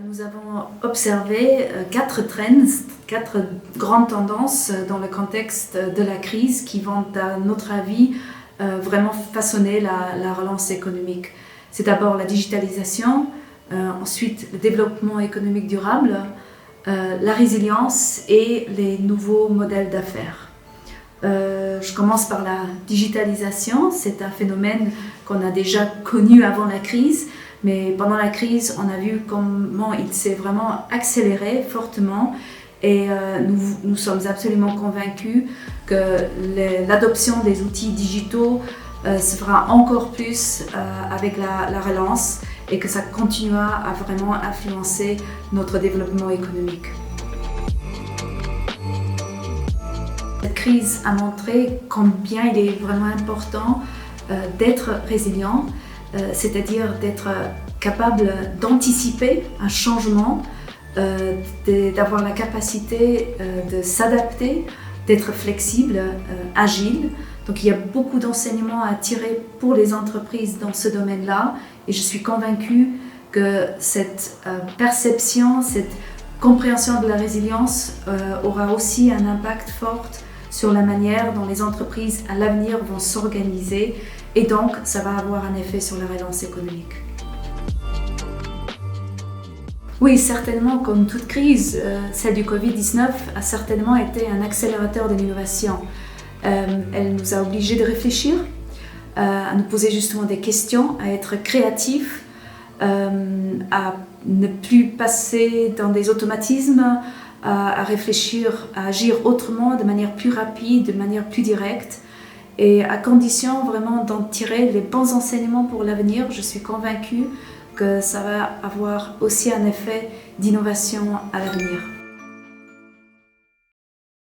Nous avons observé 4 trends, 4 grandes tendances dans le contexte de la crise qui vont, à notre avis, vraiment façonner la relance économique. C'est d'abord la digitalisation, ensuite le développement économique durable, la résilience et les nouveaux modèles d'affaires. Je commence par la digitalisation. C'est un phénomène qu'on a déjà connu avant la crise, mais pendant la crise, on a vu comment il s'est vraiment accéléré fortement et nous sommes absolument convaincus que l'adoption des outils digitaux se fera encore plus avec la relance et que ça continuera à vraiment influencer notre développement économique. Cette crise a montré combien il est vraiment important d'être résilient, c'est-à-dire d'être capable d'anticiper un changement, d'avoir la capacité de s'adapter, d'être flexible, agile. Donc il y a beaucoup d'enseignements à tirer pour les entreprises dans ce domaine-là et je suis convaincue que cette perception, cette compréhension de la résilience aura aussi un impact fort sur la manière dont les entreprises à l'avenir vont s'organiser et donc ça va avoir un effet sur la relance économique. Oui, certainement, comme toute crise, celle du Covid-19 a certainement été un accélérateur de l'innovation. Elle nous a obligés de réfléchir, à nous poser justement des questions, à être créatifs, à ne plus passer dans des automatismes, à réfléchir, à agir autrement, de manière plus rapide, de manière plus directe. Et à condition vraiment d'en tirer les bons enseignements pour l'avenir, je suis convaincue que ça va avoir aussi un effet d'innovation à l'avenir.